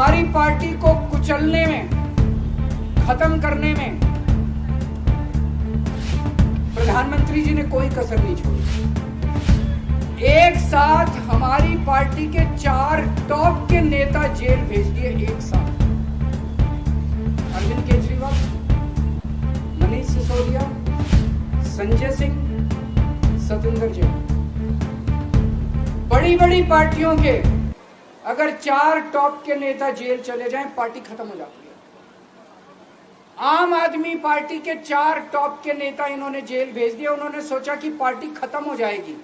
हमारी पार्टी को कुचलने में, खत्म करने में प्रधानमंत्री जी ने कोई कसर नहीं छोड़ी। एक साथ हमारी पार्टी के 4 टॉप के नेता जेल भेज दिए एक साथ। अरविंद केजरीवाल, मनीष सिसोदिया, संजय सिंह, सतेंद्र जैन। बड़ी बड़ी पार्टियों के अगर 4 टॉप के नेता जेल चले जाएं, पार्टी खत्म हो जाती है। आम आदमी पार्टी के 4 टॉप के नेता इन्होंने जेल भेज दिया। उन्होंने सोचा कि पार्टी खत्म हो जाएगी,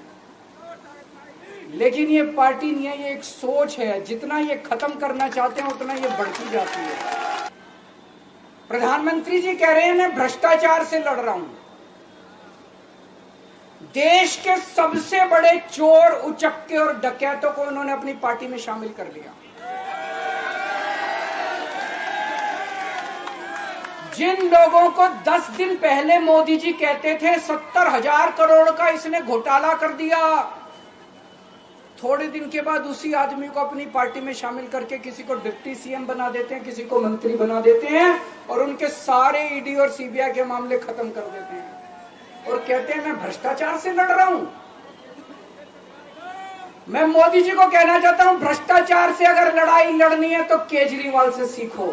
लेकिन ये पार्टी नहीं है, ये एक सोच है। जितना ये खत्म करना चाहते हैं उतना ये बढ़ती जाती है। प्रधानमंत्री जी कह रहे हैं मैं भ्रष्टाचार से लड़ रहा हूं। देश के सबसे बड़े चोर, उचक्के और डकैतों को उन्होंने अपनी पार्टी में शामिल कर लिया। जिन लोगों को 10 दिन पहले मोदी जी कहते थे 70,000 करोड़ का इसने घोटाला कर दिया, थोड़े दिन के बाद उसी आदमी को अपनी पार्टी में शामिल करके किसी को डिप्टी सीएम बना देते हैं, किसी को मंत्री बना देते हैं और उनके सारे ईडी और सीबीआई के मामले खत्म कर देते हैं और कहते हैं मैं भ्रष्टाचार से लड़ रहा हूं। मैं मोदी जी को कहना चाहता हूं, भ्रष्टाचार से अगर लड़ाई लड़नी है तो केजरीवाल से सीखो।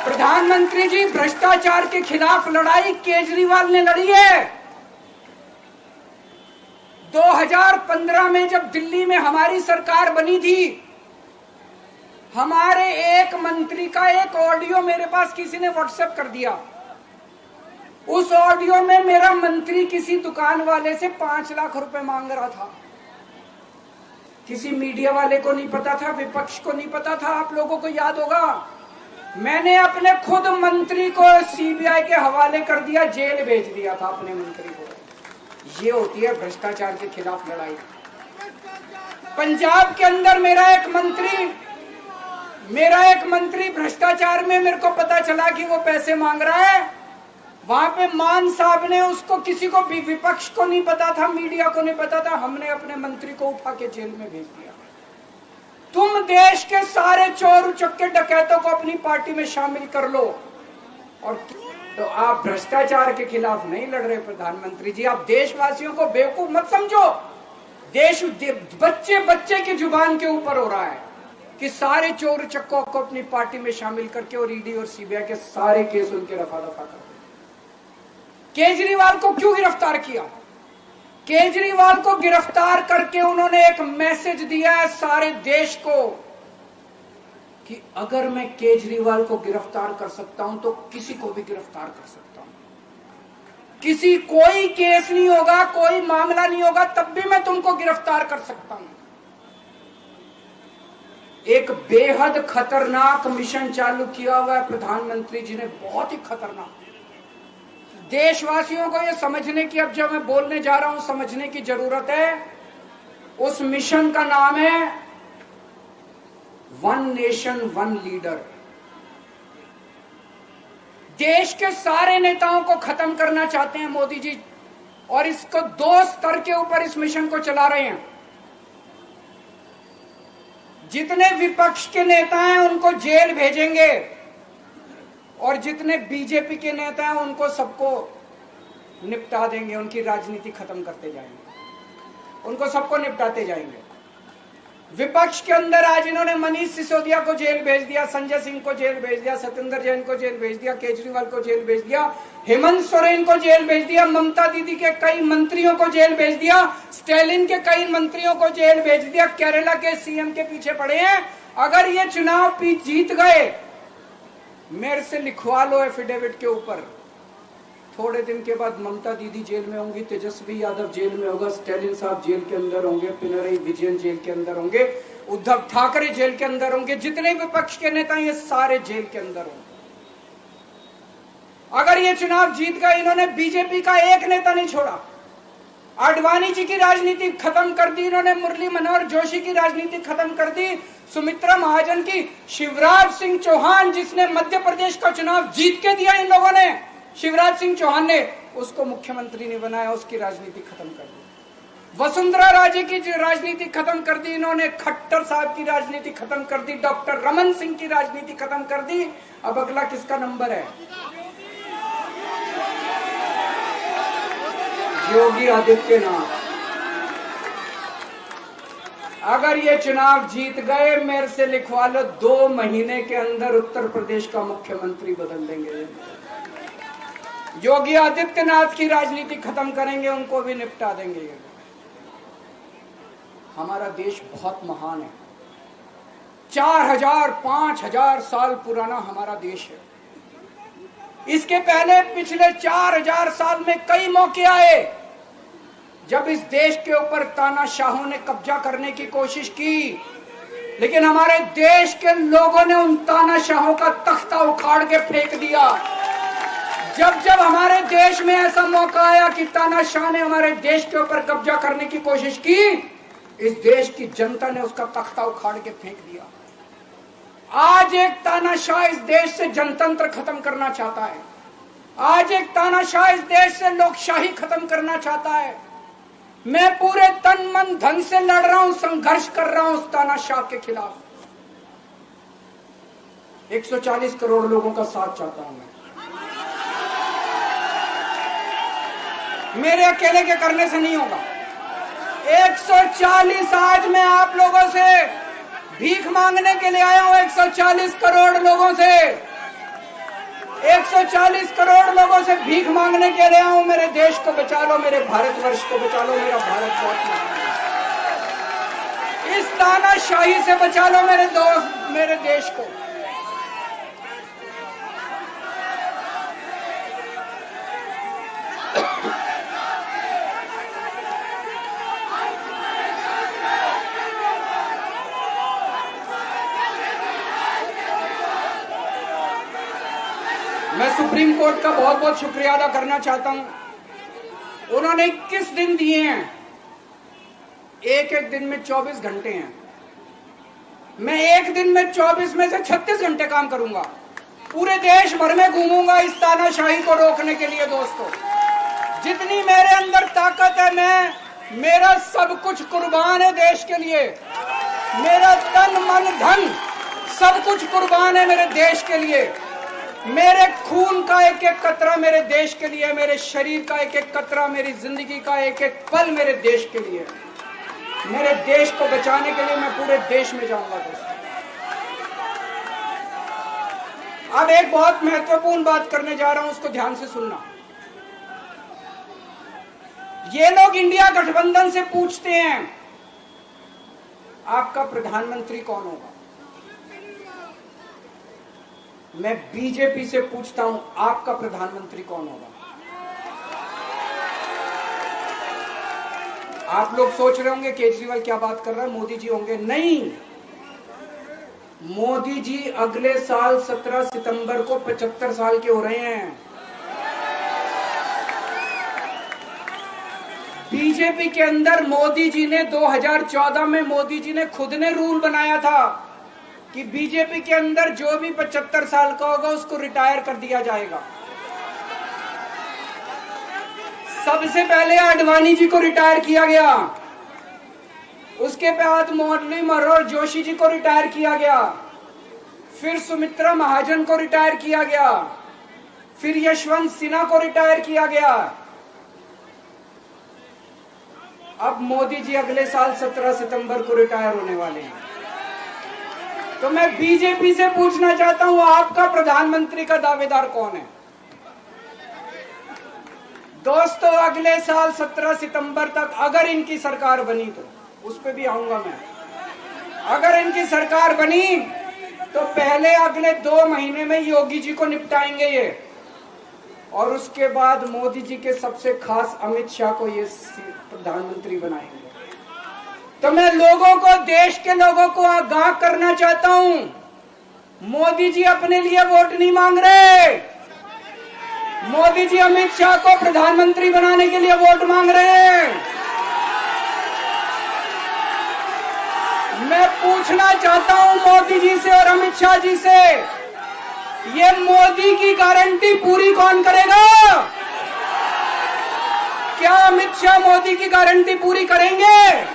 प्रधानमंत्री जी, भ्रष्टाचार के खिलाफ लड़ाई केजरीवाल ने लड़ी है। 2015 में जब दिल्ली में हमारी सरकार बनी थी, हमारे एक मंत्री का एक ऑडियो मेरे पास किसी ने व्हाट्सएप कर दिया। उस ऑडियो में मेरा मंत्री किसी दुकान वाले से 5 लाख रुपए मांग रहा था। किसी मीडिया वाले को नहीं पता था, विपक्ष को नहीं पता था। आप लोगों को याद होगा, मैंने अपने खुद मंत्री को सीबीआई के हवाले कर दिया, जेल भेज दिया था अपने मंत्री को। ये होती है भ्रष्टाचार के खिलाफ लड़ाई। पंजाब के अंदर मेरा एक मंत्री भ्रष्टाचार में, मेरे को पता चला कि वो पैसे मांग रहा है। वहां पे मान साहब ने उसको, किसी को भी, विपक्ष को नहीं पता था, मीडिया को नहीं पता था, हमने अपने मंत्री को उठा के जेल में भेज दिया। तुम देश के सारे चोर उचक्के डकैतों को अपनी पार्टी में शामिल कर लो। और तो आप भ्रष्टाचार के खिलाफ नहीं लड़ रहे प्रधानमंत्री जी। आप देशवासियों को बेवकूफ मत समझो। देश बच्चे बच्चे की जुबान के ऊपर हो रहा है कि सारे चोर उचक्कों को अपनी पार्टी में शामिल करके और ईडी और सीबीआई के सारे केस उनके रफा दफा कर। केजरीवाल को क्यों गिरफ्तार किया? केजरीवाल को गिरफ्तार करके उन्होंने एक मैसेज दिया है सारे देश को कि अगर मैं केजरीवाल को गिरफ्तार कर सकता हूं तो किसी को भी गिरफ्तार कर सकता हूं। कोई केस नहीं होगा, कोई मामला नहीं होगा, तब भी मैं तुमको गिरफ्तार कर सकता हूं। एक बेहद खतरनाक मिशन चालू किया हुआ है प्रधानमंत्री जी ने, बहुत ही खतरनाक। देशवासियों को यह समझने की, अब जब मैं बोलने जा रहा हूं, समझने की जरूरत है। उस मिशन का नाम है वन नेशन वन लीडर। देश के सारे नेताओं को खत्म करना चाहते हैं मोदी जी, और इसको 2 स्तर के ऊपर इस मिशन को चला रहे हैं। जितने विपक्ष के नेता हैं उनको जेल भेजेंगे, और जितने बीजेपी के नेता हैं उनको सबको निपटा देंगे, उनकी राजनीति खत्म करते जाएंगे, उनको सबको निपटाते जाएंगे। विपक्ष के अंदर आज इन्होंने मनीष सिसोदिया को जेल भेज दिया, संजय सिंह को जेल भेज दिया, सतेंद्र जैन को जेल भेज दिया, केजरीवाल को जेल भेज दिया, हेमंत सोरेन को जेल भेज दिया, ममता दीदी के कई मंत्रियों को जेल भेज दिया, स्टालिन के कई मंत्रियों को जेल भेज दिया, केरला के सीएम के पीछे पड़े हैं। अगर ये चुनाव जीत गए, मेरे से लिखवा लो एफिडेविट के ऊपर, थोड़े दिन के बाद ममता दीदी जेल में होंगी, तेजस्वी यादव जेल में होगा, स्टालिन साहब जेल के अंदर होंगे, पिनरई विजयन जेल के अंदर होंगे, उद्धव ठाकरे जेल के अंदर होंगे, जितने विपक्ष के नेता ये सारे जेल के अंदर होंगे। अगर ये चुनाव जीत गए, इन्होंने बीजेपी का एक नेता नहीं छोड़ा। आडवाणी जी की राजनीति खत्म कर दी इन्होंने, मुरली मनोहर जोशी की राजनीति खत्म कर दी, सुमित्रा महाजन की, शिवराज सिंह चौहान जिसने मध्य प्रदेश का चुनाव जीत के दिया इन लोगों ने, शिवराज सिंह चौहान ने उसको मुख्यमंत्री नहीं बनाया, उसकी राजनीति खत्म कर दी। वसुंधरा राजे की राजनीति खत्म कर दी इन्होंने, खट्टर साहब की राजनीति खत्म कर दी, डॉक्टर रमन सिंह की राजनीति खत्म कर दी। अब अगला किसका नंबर है? योगी आदित्यनाथ। अगर ये चुनाव जीत गए, मेरे से लिखवा लो, 2 महीने के अंदर उत्तर प्रदेश का मुख्यमंत्री बदल देंगे। योगी आदित्यनाथ की राजनीति खत्म करेंगे, उनको भी निपटा देंगे। हमारा देश बहुत महान है, 4000 5000 साल पुराना हमारा देश है। इसके पहले पिछले 4000 साल में कई मौके आए जब इस देश के ऊपर तानाशाहों ने कब्जा करने की कोशिश की, लेकिन हमारे देश के लोगों ने उन तानाशाहों का तख्ता उखाड़ के फेंक दिया। जब जब हमारे देश में ऐसा मौका आया कि तानाशाह ने हमारे देश के ऊपर कब्जा करने की कोशिश की, इस देश की जनता ने उसका तख्ता उखाड़ के फेंक दिया। आज एक तानाशाह इस देश से जनतंत्र खत्म करना चाहता है। आज एक तानाशाह इस देश से लोकशाही खत्म करना चाहता है। मैं पूरे तन मन धन से लड़ रहा हूं, संघर्ष कर रहा हूं उस तानाशाह के खिलाफ। 140 करोड़ लोगों का साथ चाहता हूं मैं। मेरे अकेले के करने से नहीं होगा। 140 आज मैं आप लोगों से भीख मांगने के लिए आया हूं, 140 करोड़ लोगों से, 140 करोड़ लोगों से भीख मांगने के लिए आया हूं। मेरे देश को बचा लो, मेरे भारतवर्ष को बचा लो, मेरा भारत बहुत महान है। इस तानाशाही से बचा लो मेरे दोस्त, मेरे देश को। मैं सुप्रीम कोर्ट का बहुत बहुत शुक्रिया अदा करना चाहता हूं। उन्होंने 21 दिन दिए हैं, एक एक दिन में 24 घंटे हैं। मैं एक दिन में 24 में से 36 घंटे काम करूंगा, पूरे देश भर में घूमूंगा इस तानाशाही को रोकने के लिए। दोस्तों, जितनी मेरे अंदर ताकत है, मेरा सब कुछ कुर्बान है देश के लिए। मेरा तन मन धन सब कुछ कुर्बान है मेरे देश के लिए। मेरे खून का एक एक कतरा मेरे देश के लिए, मेरे शरीर का एक एक कतरा, मेरी जिंदगी का एक एक पल मेरे देश के लिए। मेरे देश को बचाने के लिए मैं पूरे देश में जाऊंगा। दोस्तों, अब एक बहुत महत्वपूर्ण बात करने जा रहा हूं, उसको ध्यान से सुनना। ये लोग इंडिया गठबंधन से पूछते हैं आपका प्रधानमंत्री कौन होगा। मैं बीजेपी से पूछता हूं आपका प्रधानमंत्री कौन होगा। आप लोग सोच रहे होंगे केजरीवाल क्या बात कर रहा है, मोदी जी होंगे। नहीं, मोदी जी अगले साल 17 सितंबर को 75 साल के हो रहे हैं। बीजेपी के अंदर मोदी जी ने 2014 में मोदी जी ने खुद ने रूल बनाया था कि बीजेपी के अंदर जो भी 75 साल का होगा उसको रिटायर कर दिया जाएगा। सबसे पहले आडवाणी जी को रिटायर किया गया, उसके बाद मुरली मनोहर जोशी जी को रिटायर किया गया, फिर सुमित्रा महाजन को रिटायर किया गया, फिर यशवंत सिन्हा को रिटायर किया गया। अब मोदी जी अगले साल 17 सितंबर को रिटायर होने वाले हैं। तो मैं बीजेपी से पूछना चाहता हूं आपका प्रधानमंत्री का दावेदार कौन है। दोस्तों, अगले साल 17 सितंबर तक अगर इनकी सरकार बनी, तो उस पर भी आऊंगा मैं। अगर इनकी सरकार बनी तो पहले अगले 2 महीने में योगी जी को निपटाएंगे ये, और उसके बाद मोदी जी के सबसे खास अमित शाह को ये प्रधानमंत्री बनाएंगे। तो मैं लोगों को, देश के लोगों को आगाह करना चाहता हूं, मोदी जी अपने लिए वोट नहीं मांग रहे। मोदी जी अमित शाह को प्रधानमंत्री बनाने के लिए वोट मांग रहे हैं। मैं पूछना चाहता हूं मोदी जी से और अमित शाह जी से, ये मोदी की गारंटी पूरी कौन करेगा? क्या अमित शाह मोदी की गारंटी पूरी करेंगे?